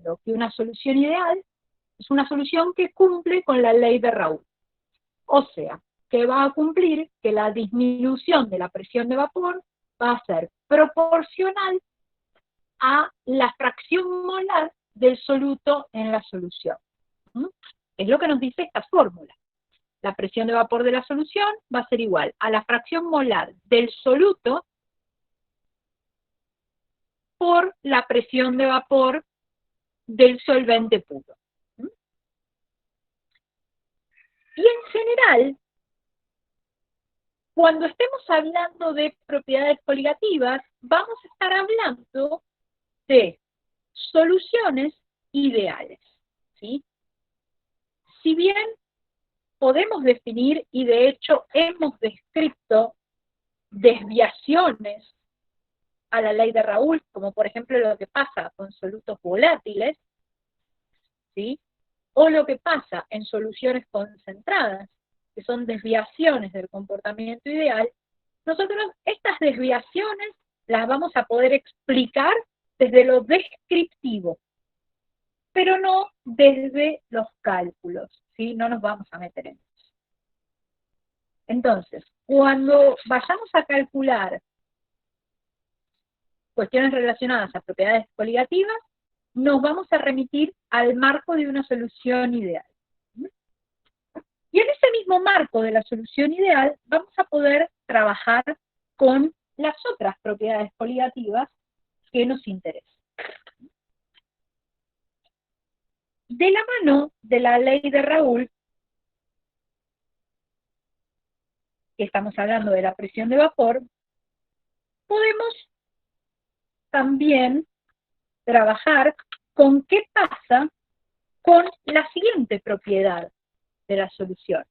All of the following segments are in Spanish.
diciendo que una solución ideal es una solución que cumple con la ley de Raoult. O sea, que va a cumplir que la disminución de la presión de vapor va a ser proporcional a la fracción molar del soluto en la solución. Es lo que nos dice esta fórmula. La presión de vapor de la solución va a ser igual a la fracción molar del soluto por la presión de vapor del solvente puro. Y en general, cuando estemos hablando de propiedades coligativas, vamos a estar hablando de soluciones ideales, ¿sí? Si bien podemos definir, y de hecho hemos descrito desviaciones a la ley de Raoult, como por ejemplo lo que pasa con solutos volátiles, ¿sí? O lo que pasa en soluciones concentradas, que son desviaciones del comportamiento ideal, nosotros estas desviaciones las vamos a poder explicar desde lo descriptivo, pero no desde los cálculos, ¿sí? No nos vamos a meter en eso. Entonces, cuando vayamos a calcular cuestiones relacionadas a propiedades coligativas, nos vamos a remitir al marco de una solución ideal. Y en ese mismo marco de la solución ideal, vamos a poder trabajar con las otras propiedades coligativas que nos interesan. De la mano de la ley de Raoult, que estamos hablando de la presión de vapor, podemos también trabajar con qué pasa con la siguiente propiedad de las soluciones.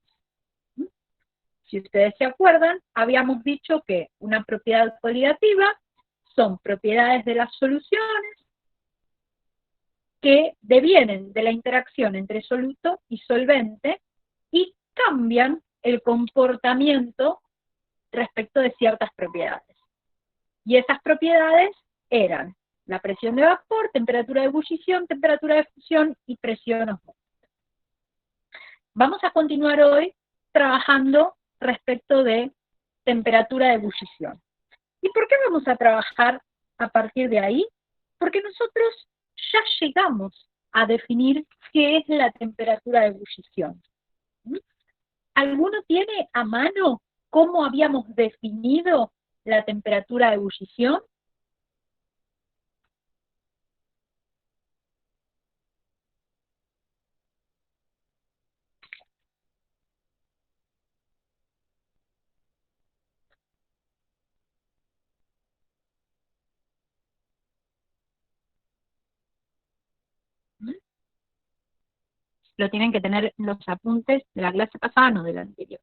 Si ustedes se acuerdan, habíamos dicho que una propiedad coligativa son propiedades de las soluciones que devienen de la interacción entre soluto y solvente y cambian el comportamiento respecto de ciertas propiedades. Y esas propiedades eran la presión de vapor, temperatura de ebullición, temperatura de fusión y presión osmótica. Vamos a continuar hoy trabajando respecto de temperatura de ebullición. ¿Y por qué vamos a trabajar a partir de ahí? Porque nosotros ya llegamos a definir qué es la temperatura de ebullición. ¿Alguno tiene a mano cómo habíamos definido la temperatura de ebullición? Lo tienen que tener en los apuntes de la clase pasada, no de la anterior.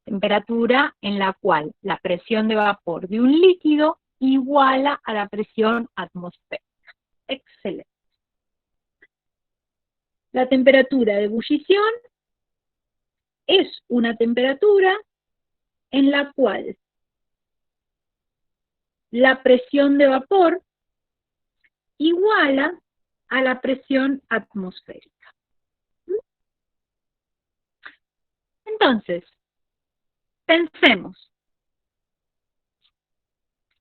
Temperatura en la cual la presión de vapor de un líquido iguala a la presión atmosférica. Excelente. La temperatura de ebullición es una temperatura en la cual la presión de vapor iguala a la presión atmosférica. Entonces, pensemos,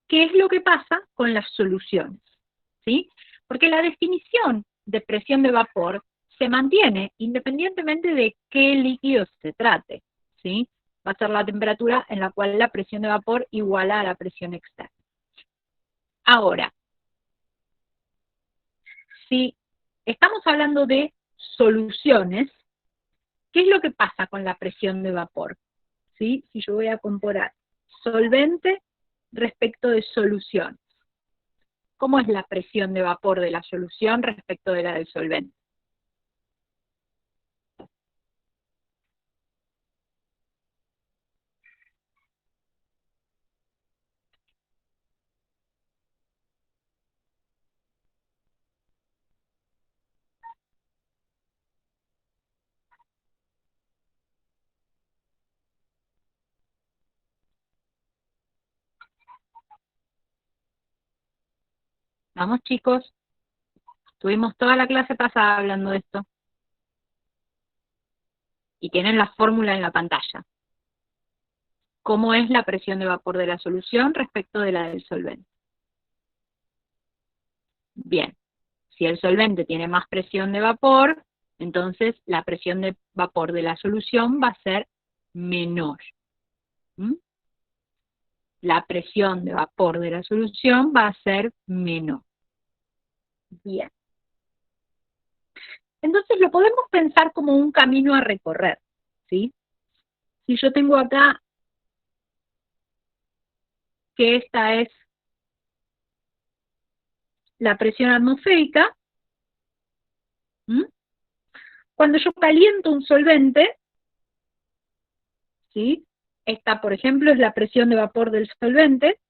¿qué es lo que pasa con las soluciones? ¿Sí? Porque la definición de presión de vapor se mantiene independientemente de qué líquido se trate, ¿sí? Va a ser la temperatura en la cual la presión de vapor iguala a la presión externa. Ahora, si estamos hablando de soluciones, ¿qué es lo que pasa con la presión de vapor? ¿Sí? Si yo voy a comparar solvente respecto de solución, ¿cómo es la presión de vapor de la solución respecto de la del solvente? Vamos, chicos. Tuvimos toda la clase pasada hablando de esto. Y tienen la fórmula en la pantalla. ¿Cómo es la presión de vapor de la solución respecto de la del solvente? Bien, si el solvente tiene más presión de vapor, entonces la presión de vapor de la solución va a ser menor. ¿Mm? La presión de vapor de la solución va a ser menor. Bien. Entonces lo podemos pensar como un camino a recorrer, ¿sí? Si yo tengo acá que esta es la presión atmosférica, ¿m? Cuando yo caliento un solvente, ¿sí? Esta, por ejemplo, es la presión de vapor del solvente,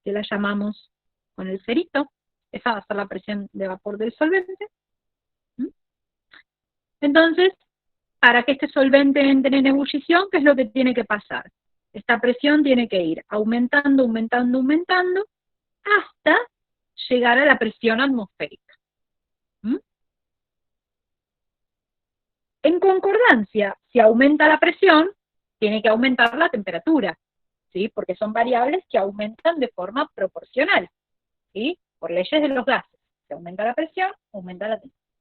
que la llamamos con el cerito, esa va a ser la presión de vapor del solvente. ¿M? Entonces, para que este solvente entre en ebullición, ¿qué es lo que tiene que pasar? Esta presión tiene que ir aumentando, aumentando, aumentando, hasta llegar a la presión atmosférica. ¿Mm? En concordancia, si aumenta la presión, tiene que aumentar la temperatura, ¿sí? Porque son variables que aumentan de forma proporcional, ¿sí? Por leyes de los gases. Si aumenta la presión, aumenta la temperatura.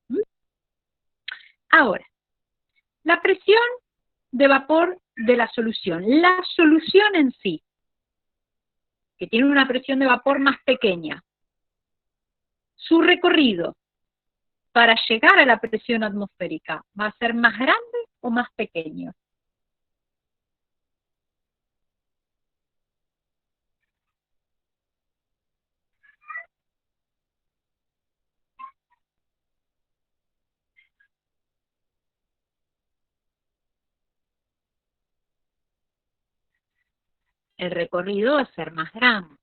¿Mm? Ahora, la presión de vapor de la solución. La solución en sí, que tiene una presión de vapor más pequeña, su recorrido para llegar a la presión atmosférica, ¿va a ser más grande o más pequeño? El recorrido va a ser más grande.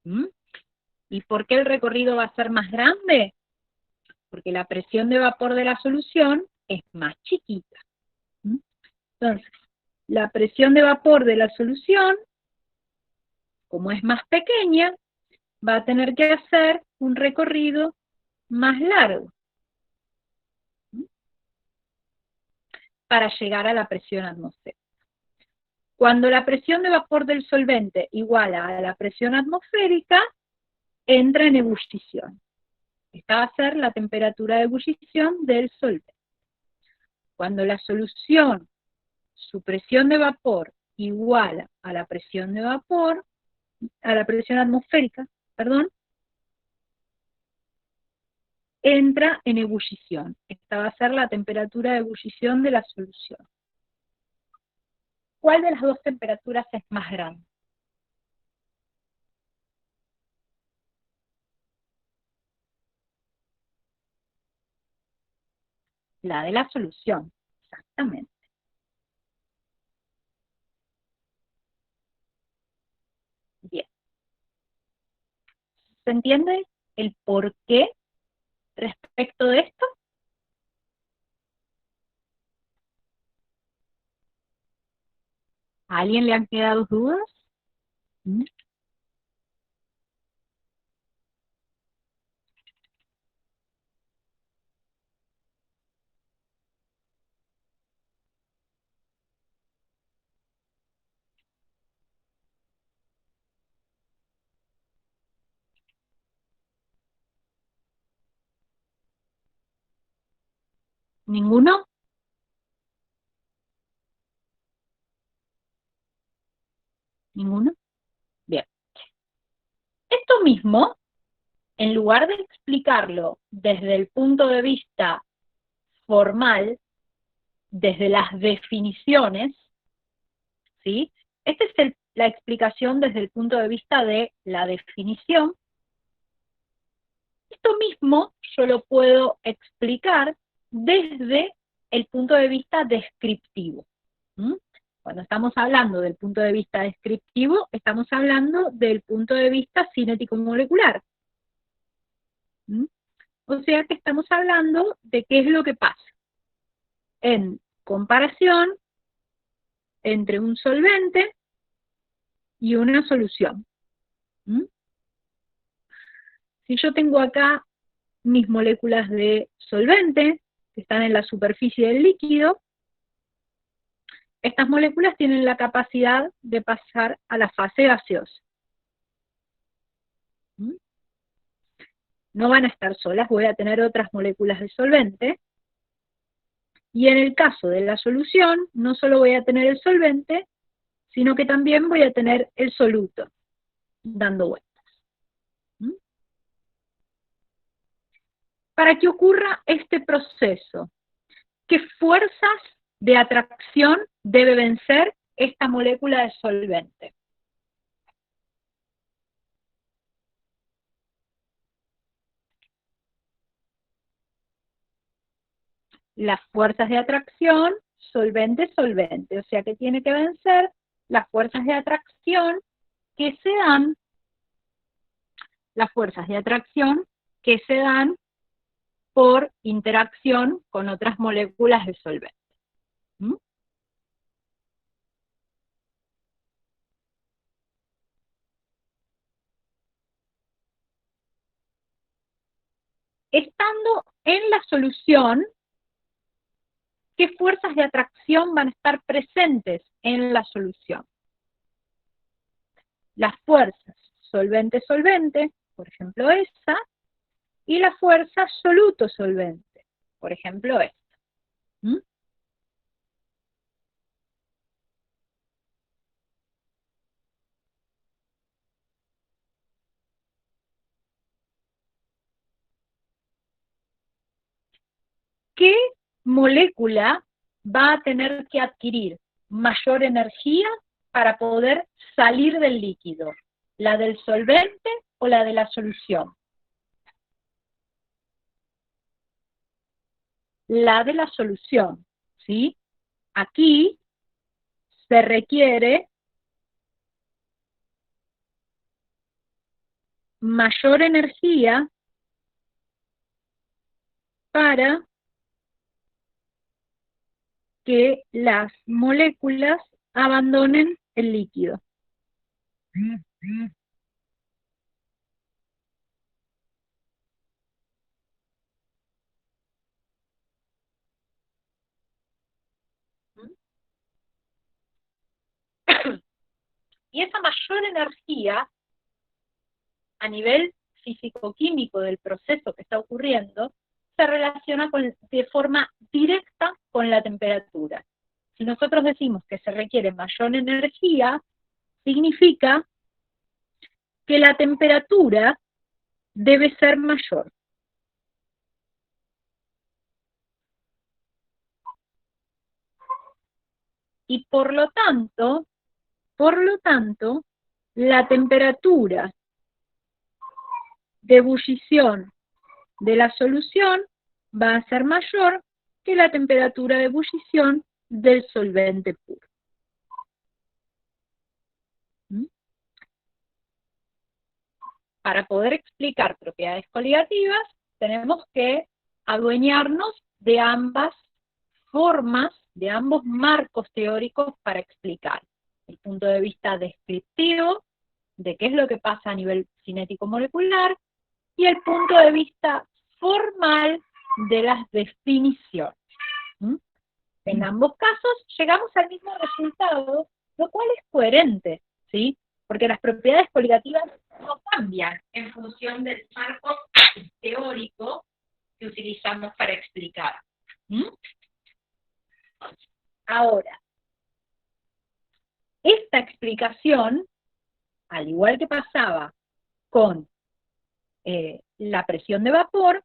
¿Mm? ¿Y por qué el recorrido va a ser más grande? Porque la presión de vapor de la solución es más chiquita. ¿Mm? Entonces, la presión de vapor de la solución, como es más pequeña, va a tener que hacer un recorrido más largo, ¿mm? Para llegar a la presión atmosférica. Cuando la presión de vapor del solvente iguala a la presión atmosférica, entra en ebullición. Esta va a ser la temperatura de ebullición del solvente. Cuando la solución, su presión de vapor iguala a la presión de vapor, a la presión atmosférica, perdón, entra en ebullición. Esta va a ser la temperatura de ebullición de la solución. ¿Cuál de las dos temperaturas es más grande? La de la solución, exactamente. Bien. ¿Se entiende el por qué respecto de esto? ¿A alguien le han quedado dudas? ¿Mm? ¿Ninguno? ¿Ninguno? Bien. Esto mismo, en lugar de explicarlo desde el punto de vista formal, desde las definiciones, ¿sí? Esta es la explicación desde el punto de vista de la definición. Esto mismo yo lo puedo explicar desde el punto de vista descriptivo. ¿Mm? Cuando estamos hablando del punto de vista descriptivo, estamos hablando del punto de vista cinético-molecular. ¿Mm? O sea que estamos hablando de qué es lo que pasa en comparación entre un solvente y una solución. ¿Mm? Si yo tengo acá mis moléculas de solvente, que están en la superficie del líquido, estas moléculas tienen la capacidad de pasar a la fase gaseosa. ¿Mm? No van a estar solas, voy a tener otras moléculas de solvente, y en el caso de la solución, no solo voy a tener el solvente, sino que también voy a tener el soluto, dando vueltas. ¿Mm? Para que ocurra este proceso, ¿qué fuerzas de atracción debe vencer esta molécula de solvente? Las fuerzas de atracción solvente-solvente, o sea que tiene que vencer las fuerzas de atracción que se dan, por interacción con otras moléculas de solvente. ¿Mm? Estando en la solución, ¿qué fuerzas de atracción van a estar presentes en la solución? Las fuerzas solvente-solvente, por ejemplo esa, y la fuerza soluto-solvente, por ejemplo esta. ¿Mm? ¿Qué molécula va a tener que adquirir mayor energía para poder salir del líquido? ¿La del solvente o la de la solución? La de la solución, ¿sí? Aquí se requiere mayor energía para que las moléculas abandonen el líquido. Y esa mayor energía, a nivel físico-químico del proceso que está ocurriendo, se relaciona de forma directa con la temperatura. Si nosotros decimos que se requiere mayor energía, significa que la temperatura debe ser mayor. Y por lo tanto, la temperatura de ebullición de la solución va a ser mayor que la temperatura de ebullición del solvente puro. ¿Mm? Para poder explicar propiedades coligativas, tenemos que adueñarnos de ambas formas, de ambos marcos teóricos para explicar el punto de vista descriptivo de qué es lo que pasa a nivel cinético molecular y el punto de vista formal de las definiciones. ¿Mm? En ambos casos llegamos al mismo resultado, lo cual es coherente, ¿sí? Porque las propiedades coligativas no cambian en función del marco teórico que utilizamos para explicar. ¿Mm? Ahora, esta explicación, al igual que pasaba con la presión de vapor,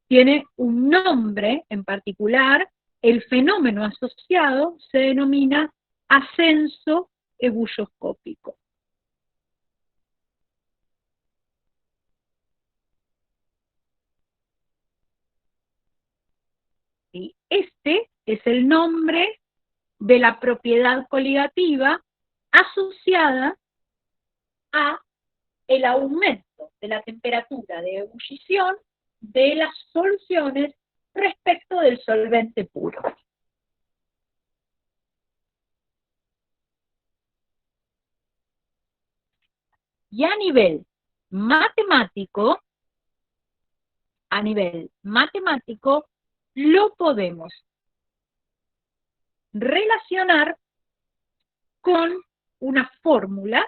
tiene un nombre en particular. El fenómeno asociado se denomina ascenso ebulloscópico. ¿Sí? Este es el nombre de la propiedad coligativa asociada a el aumento de la temperatura de ebullición de las soluciones respecto del solvente puro. Y a nivel matemático, a nivel matemático, lo podemos relacionar con una fórmula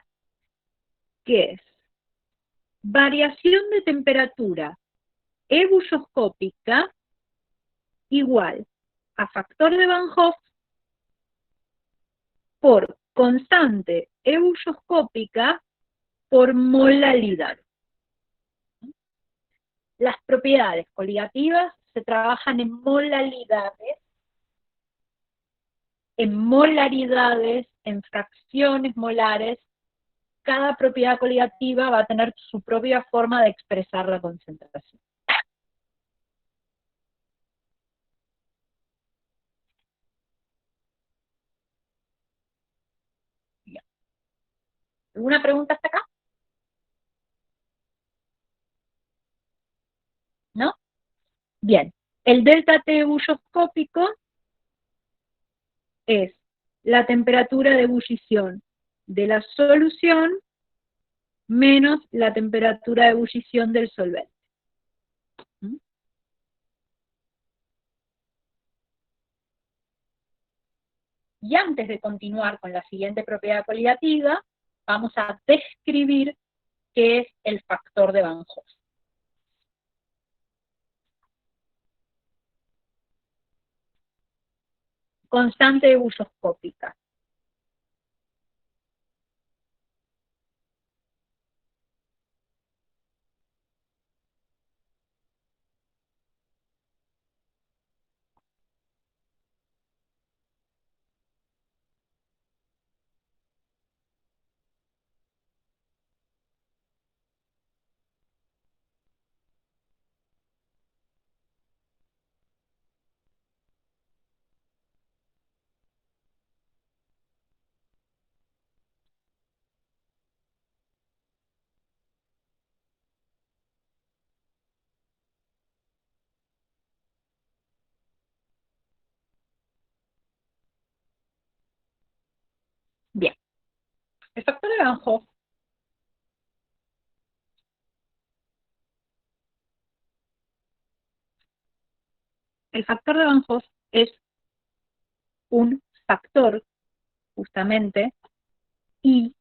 que es variación de temperatura ebulloscópica igual a factor de Van Hoff por constante ebulloscópica por molalidad. Las propiedades coligativas se trabajan en molaridades, en fracciones molares. Cada propiedad coligativa va a tener su propia forma de expresar la concentración. Bien. ¿Alguna pregunta hasta acá? ¿No? Bien. El delta T ebulloscópico es la temperatura de ebullición de la solución menos la temperatura de ebullición del solvente. ¿Mm? Y antes de continuar con la siguiente propiedad coligativa, vamos a describir qué es el factor de Van Hoff. Constante ebulloscópica. Bien, el factor de Van Hoff es un factor, justamente, y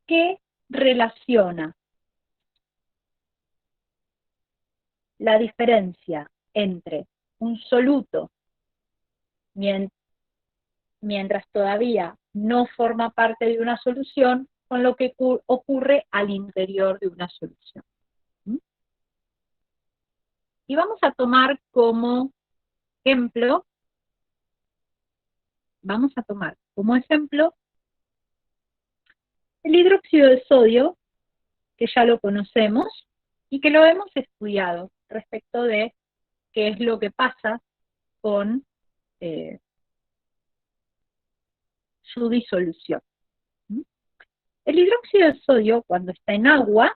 que relaciona la diferencia entre un soluto mientras todavía no forma parte de una solución con lo que ocurre al interior de una solución. ¿Mm? Y vamos a tomar como ejemplo, el hidróxido de sodio, que ya lo conocemos y que lo hemos estudiado respecto de qué es lo que pasa con su disolución. ¿Mm? El hidróxido de sodio, cuando está en agua,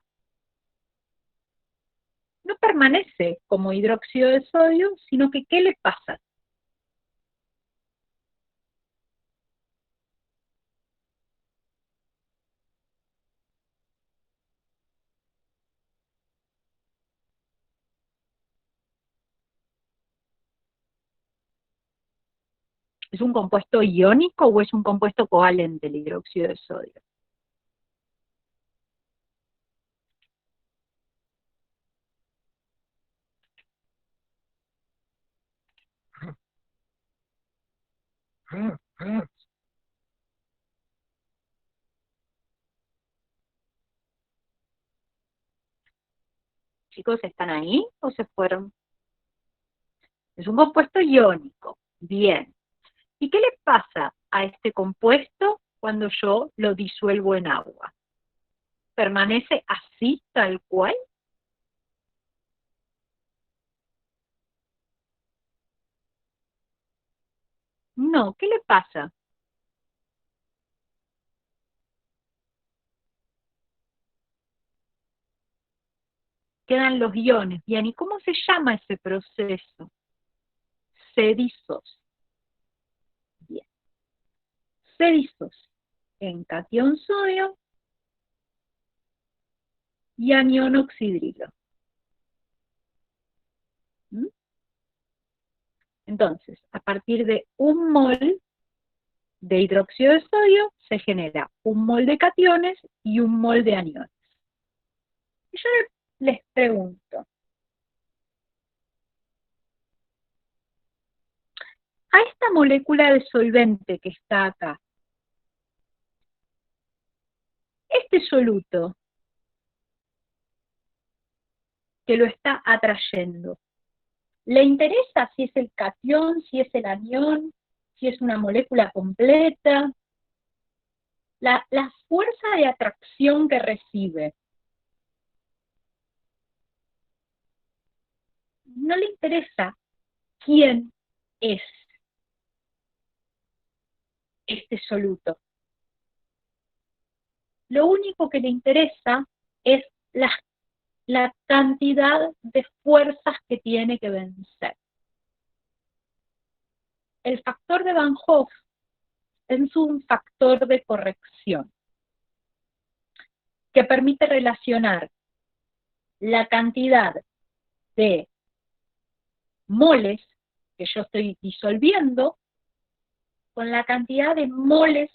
no permanece como hidróxido de sodio, sino que ¿qué le pasa? ¿Es un compuesto iónico o es un compuesto covalente el hidróxido de sodio? Chicos, ¿están ahí o se fueron? Es un compuesto iónico. Bien. ¿Y qué le pasa a este compuesto cuando yo lo disuelvo en agua? ¿Permanece así, tal cual? No, ¿qué le pasa? Quedan los iones. Bien, ¿y cómo se llama ese proceso? Se disocia. Bien. Se disocia en catión sodio y anión oxidrilo. ¿Mm? Entonces, a partir de 1 mol de hidróxido de sodio se genera 1 mol de cationes y 1 mol de aniones. Y yo les pregunto, a esta molécula de solvente que está acá, este soluto que lo está atrayendo, ¿le interesa si es el catión, si es el anión, si es una molécula completa? La fuerza de atracción que recibe, no le interesa quién es este soluto. Lo único que le interesa es la cantidad de fuerzas que tiene que vencer. El factor de Van Hoff es un factor de corrección que permite relacionar la cantidad de moles que yo estoy disolviendo con la cantidad de moles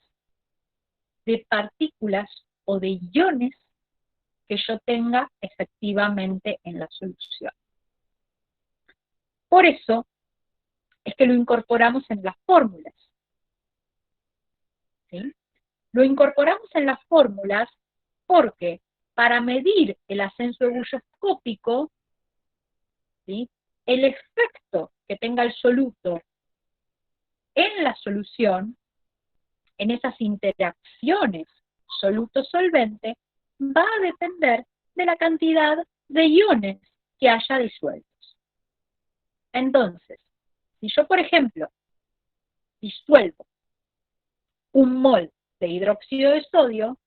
de partículas o de iones que yo tenga efectivamente en la solución. Por eso es que lo incorporamos en las fórmulas. ¿Sí? Lo incorporamos en las fórmulas porque para medir el ascenso ebullioscópico, ¿sí?, el efecto que tenga el soluto en la solución, en esas interacciones soluto-solvente, va a depender de la cantidad de iones que haya disueltos. Entonces, si yo, por ejemplo, disuelvo 1 mol de hidróxido de sodio,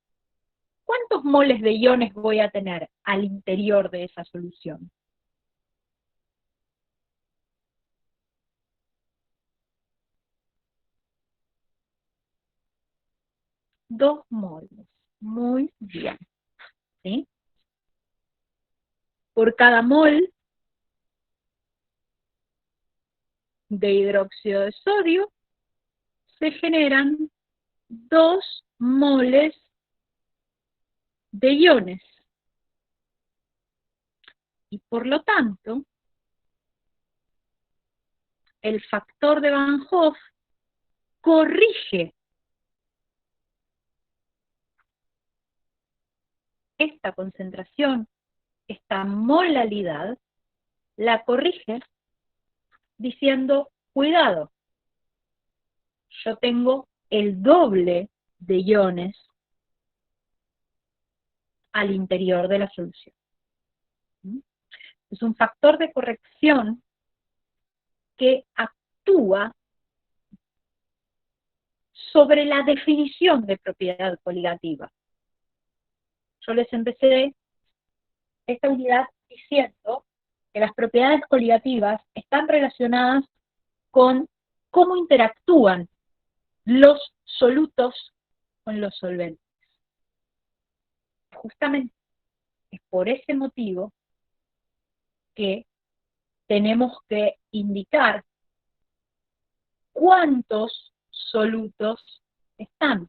¿cuántos moles de iones voy a tener al interior de esa solución? 2 moles. Muy bien. ¿Sí? Por cada mol de hidróxido de sodio se generan 2 moles de iones. Y por lo tanto, el factor de Van Hoff corrige esta concentración, esta molalidad, la corrige diciendo, cuidado, yo tengo el doble de iones al interior de la solución. Es un factor de corrección que actúa sobre la definición de propiedad coligativa. Yo les empecé esta unidad diciendo que las propiedades coligativas están relacionadas con cómo interactúan los solutos con los solventes. Justamente es por ese motivo que tenemos que indicar cuántos solutos están.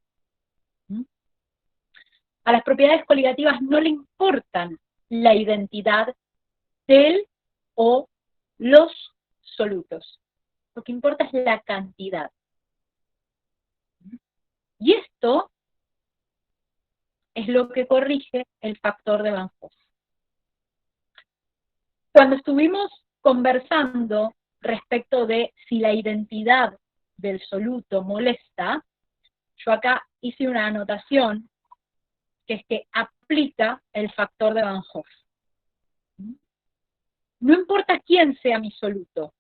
A las propiedades coligativas no le importan la identidad del o los solutos. Lo que importa es la cantidad. Y esto es lo que corrige el factor de Van Hoff. Cuando estuvimos conversando respecto de si la identidad del soluto molesta, yo acá hice una anotación que es que aplica el factor de Van Hoff. No importa quién sea mi soluto,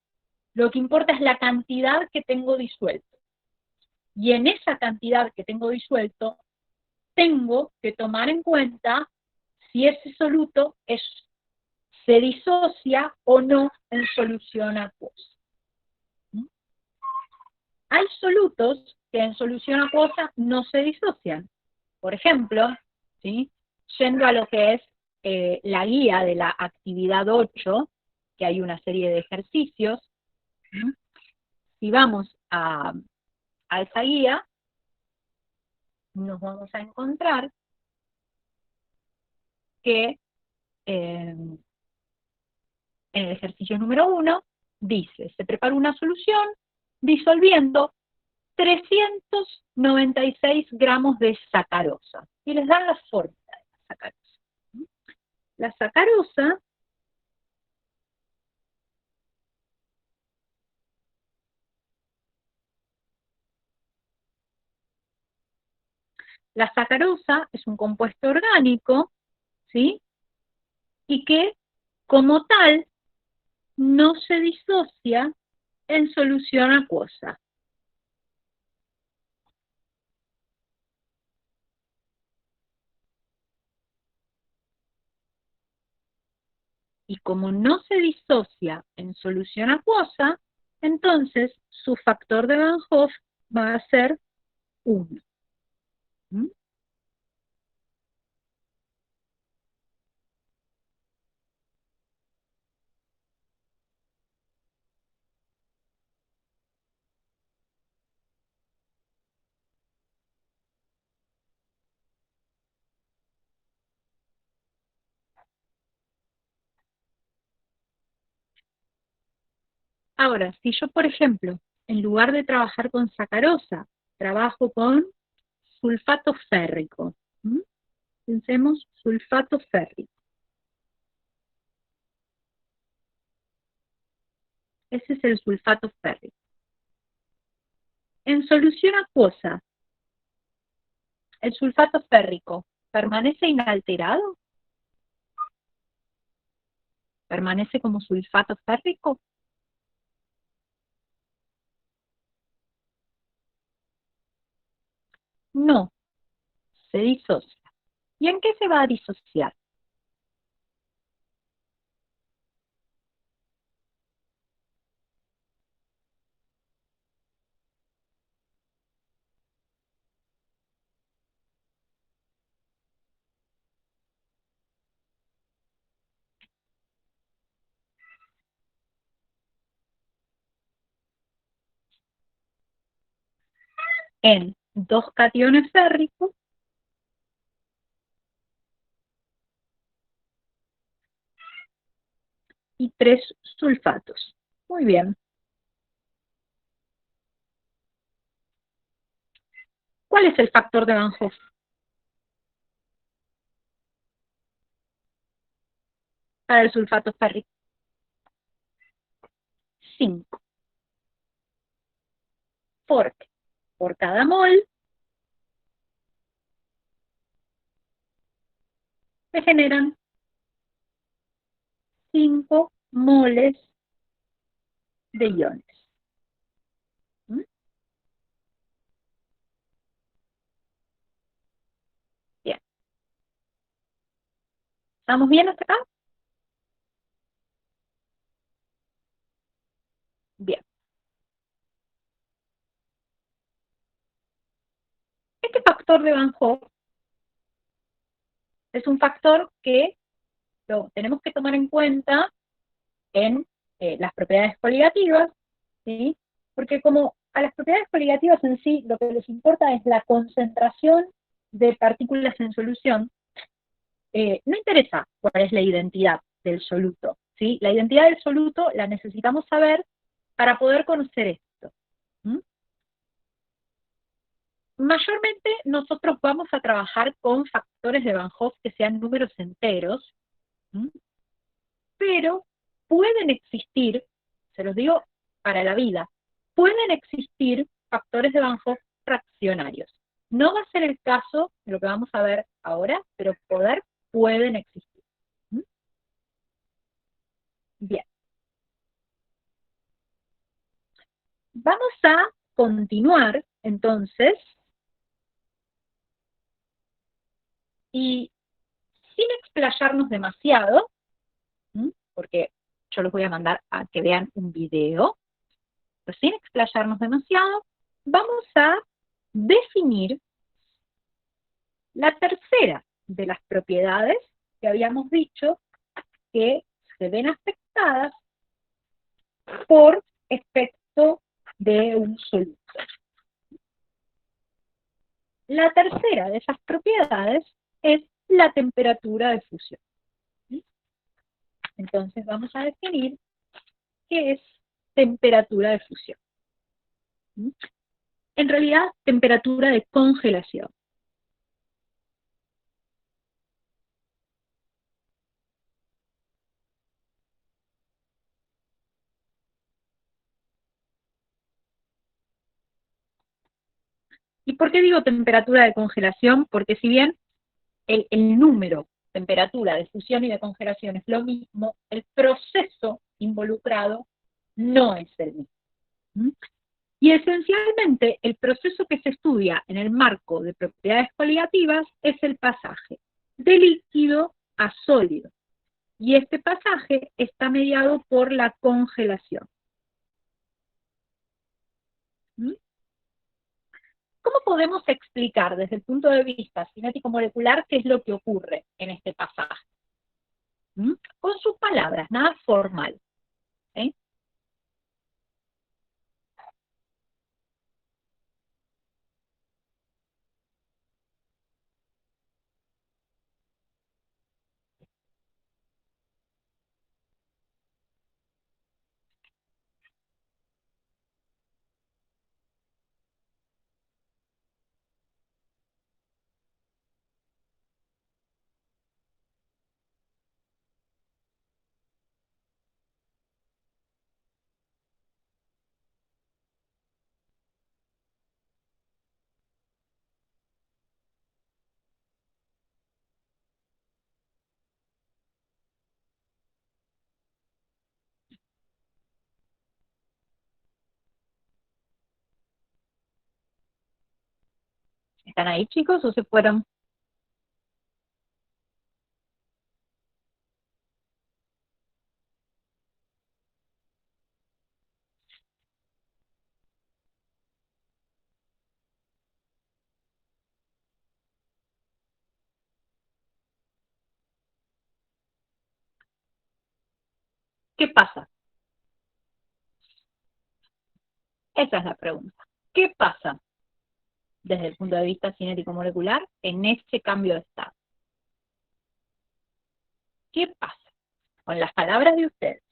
lo que importa es la cantidad que tengo disuelto. Y en esa cantidad que tengo disuelto, tengo que tomar en cuenta si ese soluto se disocia o no en solución acuosa. Hay solutos que en solución acuosa no se disocian. Por ejemplo, ¿sí?, yendo a lo que es la guía de la actividad 8, que hay una serie de ejercicios. Si vamos a esa guía, nos vamos a encontrar que en el ejercicio número 1 dice, se prepara una solución disolviendo 396 gramos de sacarosa. Y les dan la fórmula de la sacarosa. La sacarosa es un compuesto orgánico, ¿sí? Y que, como tal, no se disocia en solución acuosa. Y como no se disocia en solución acuosa, entonces su factor de Van Hoff va a ser 1. ¿Mm? Ahora, si yo, por ejemplo, en lugar de trabajar con sacarosa, trabajo con sulfato férrico. ¿Mm? Pensemos sulfato férrico. Ese es el sulfato férrico. En solución acuosa, ¿el sulfato férrico permanece inalterado? ¿Permanece como sulfato férrico? No, se disocia. ¿Y en qué se va a disociar? En 2 cationes férricos y 3 sulfatos. Muy bien. ¿Cuál es el factor de Van Hoff? Para el sulfato férrico. 5. Porque por cada mol se generan 5 moles de iones. ¿Mm? Bien. ¿Estamos bien hasta acá? Bien. Este factor de Van Hoff es un factor que lo tenemos que tomar en cuenta en las propiedades coligativas, ¿sí? Porque como a las propiedades coligativas en sí lo que les importa es la concentración de partículas en solución, no interesa cuál es la identidad del soluto, ¿sí? La identidad del soluto la necesitamos saber para poder conocer esto. ¿Mm? Mayormente nosotros vamos a trabajar con factores de Van Hoff que sean números enteros, ¿Mm? Pero pueden existir, se los digo para la vida, pueden existir factores de Van Hoff fraccionarios. No va a ser el caso de lo que vamos a ver ahora, pero pueden existir. ¿Mm? Bien. Vamos a continuar, entonces, y sin explayarnos demasiado, porque yo los voy a mandar a que vean un video, pero sin explayarnos demasiado, vamos a definir la tercera de las propiedades que habíamos dicho que se ven afectadas por efecto de un soluto. La tercera de esas propiedades es la temperatura de fusión. Entonces vamos a definir qué es temperatura de fusión. En realidad, temperatura de congelación. ¿Y por qué digo temperatura de congelación? Porque si bien el número, temperatura de fusión y de congelación es lo mismo, el proceso involucrado no es el mismo. Y esencialmente el proceso que se estudia en el marco de propiedades coligativas es el pasaje de líquido a sólido. Y este pasaje está mediado por la congelación. ¿Cómo podemos explicar desde el punto de vista cinético-molecular qué es lo que ocurre en este pasaje? Con sus palabras, nada formal. ¿Sí? ¿Están ahí, chicos, o se fueron? ¿Qué pasa? Esa es la pregunta. ¿Qué pasa desde el punto de vista cinético-molecular en ese cambio de estado? ¿Qué pasa? Con las palabras de ustedes.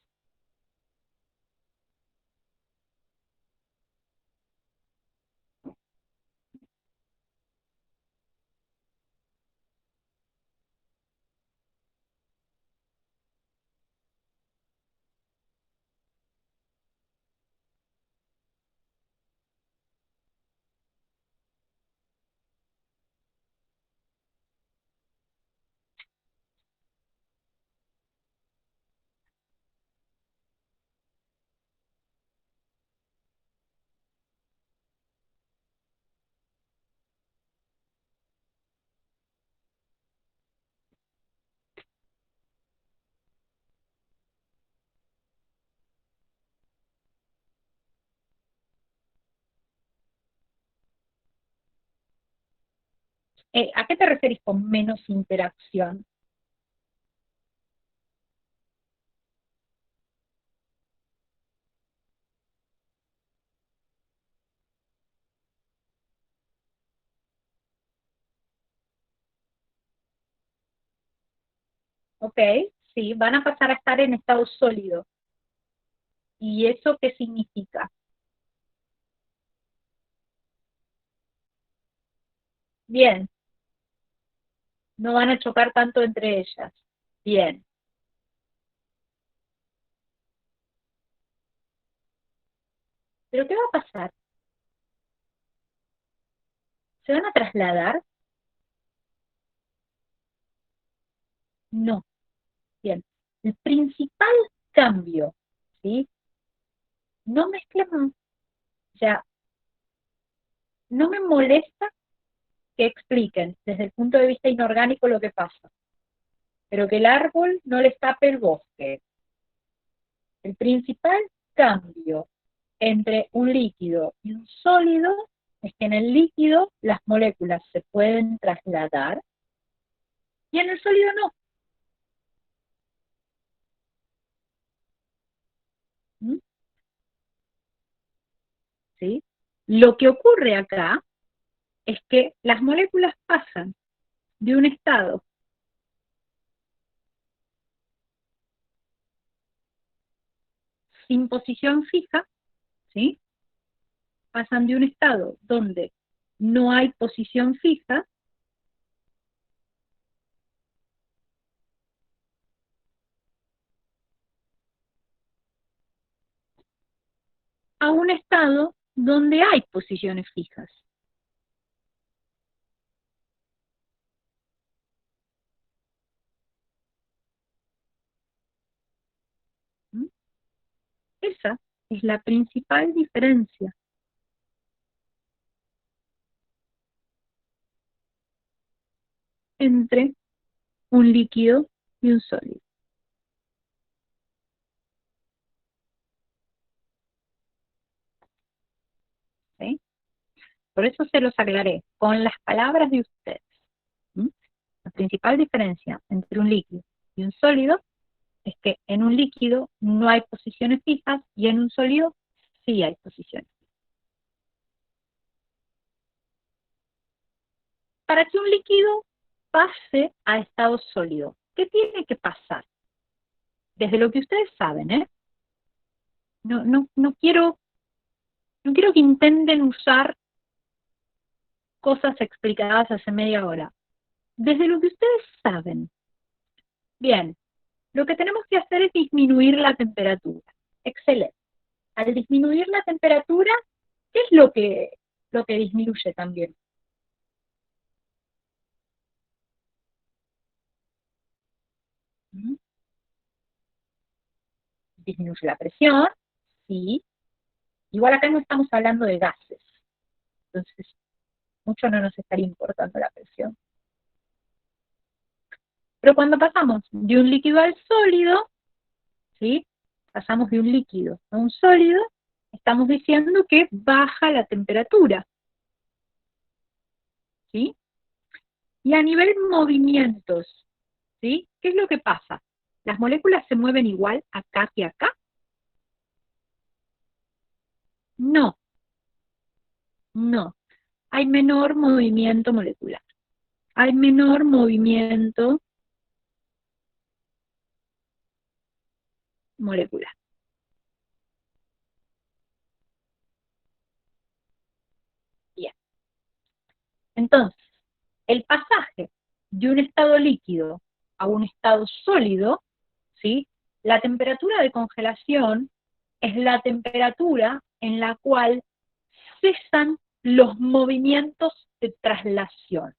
¿A qué te referís con menos interacción? ¿Ok? Sí, van a pasar a estar en estado sólido. ¿Y eso qué significa? Bien, no van a chocar tanto entre ellas. Bien. ¿Pero qué va a pasar? ¿Se van a trasladar? No. Bien. El principal cambio, ¿sí? No mezclemos, o sea, no me molesta que expliquen desde el punto de vista inorgánico lo que pasa, pero que el árbol no les tape el bosque. El principal cambio entre un líquido y un sólido es que en el líquido las moléculas se pueden trasladar y en el sólido no. ¿Mm? ¿Sí? Lo que ocurre acá es que las moléculas pasan de un estado sin posición fija, ¿sí? Pasan de un estado donde no hay posición fija a un estado donde hay posiciones fijas. ¿Mm? Esa es la principal diferencia entre un líquido y un sólido. ¿Sí? Por eso se los aclaré con las palabras de ustedes. ¿Mm? La principal diferencia entre un líquido y un sólido es que en un líquido no hay posiciones fijas y en un sólido sí hay posiciones. Para que un líquido pase a estado sólido, ¿qué tiene que pasar? Desde lo que ustedes saben, ¿eh? No quiero que intenten usar cosas explicadas hace media hora. Desde lo que ustedes saben. Bien, lo que tenemos que hacer es disminuir la temperatura. Excelente. Al disminuir la temperatura, ¿qué es lo que disminuye también? ¿Mm? Disminuye la presión, sí. Igual acá no estamos hablando de gases, entonces mucho no nos estaría importando la presión. Pero cuando pasamos de un líquido al sólido, ¿sí? Pasamos de un líquido a un sólido, estamos diciendo que baja la temperatura, ¿sí? Y a nivel movimientos, ¿sí? ¿Qué es lo que pasa? ¿Las moléculas se mueven igual acá que acá? No, no. Hay menor movimiento molecular. Hay menor movimiento molecular. Bien. Entonces, el pasaje de un estado líquido a un estado sólido, ¿sí? La temperatura de congelación es la temperatura en la cual cesan los movimientos de traslación.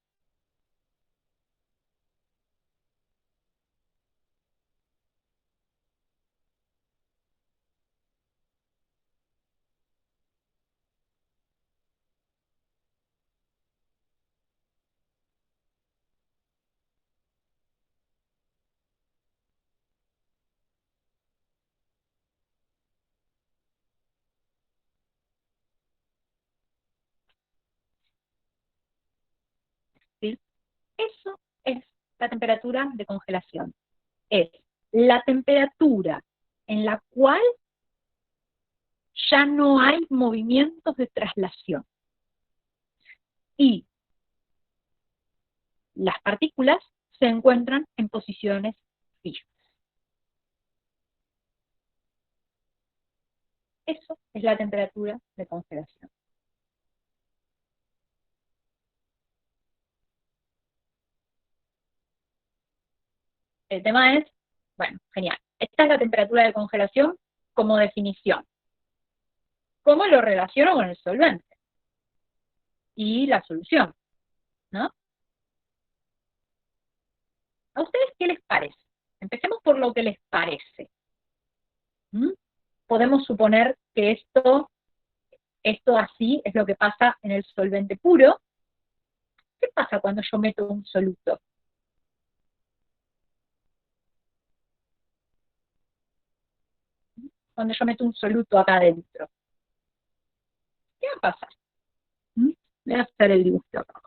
¿Sí? Eso es la temperatura de congelación. Es la temperatura en la cual ya no hay movimientos de traslación. Y las partículas se encuentran en posiciones fijas. Eso es la temperatura de congelación. El tema es, bueno, genial. Esta es la temperatura de congelación como definición. ¿Cómo lo relaciono con el solvente? Y la solución, ¿no? ¿A ustedes qué les parece? Empecemos por lo que les parece. ¿Mm? Podemos suponer que esto así es lo que pasa en el solvente puro. ¿Qué pasa cuando yo meto un soluto? Cuando yo meto un soluto acá adentro. ¿Qué va a pasar? ¿Mm? Voy a hacer el dibujo acá.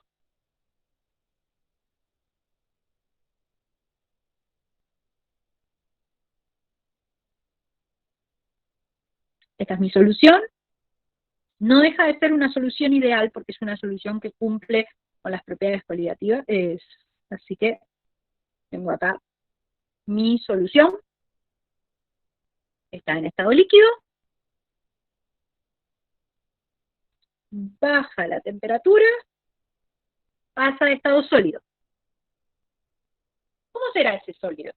Esta es mi solución. No deja de ser una solución ideal porque es una solución que cumple con las propiedades coligativas. Así que tengo acá mi solución. Está en estado líquido. Baja la temperatura. Pasa de estado sólido. ¿Cómo será ese sólido?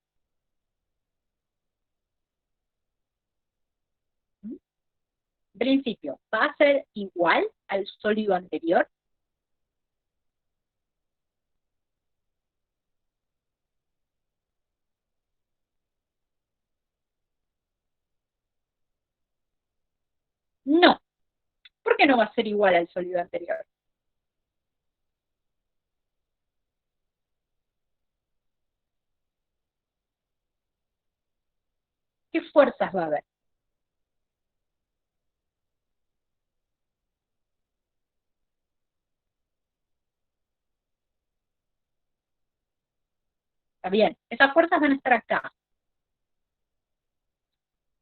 En principio, ¿va a ser igual al sólido anterior? No. ¿Por qué no va a ser igual al sólido anterior? ¿Qué fuerzas va a haber? Está bien, esas fuerzas van a estar acá.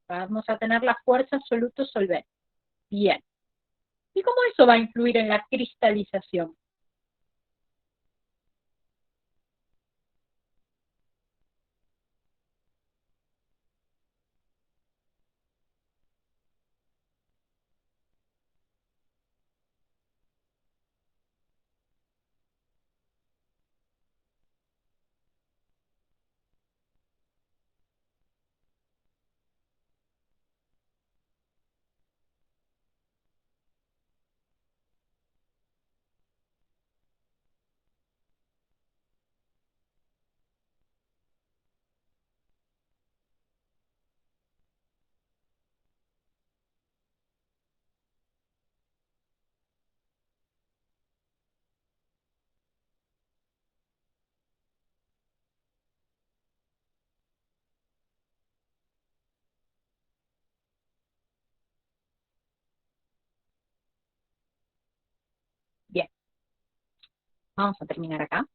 Vamos a tener la fuerza absoluto solvente. Bien. ¿Y cómo eso va a influir en la cristalización? Bien, vamos a terminar acá.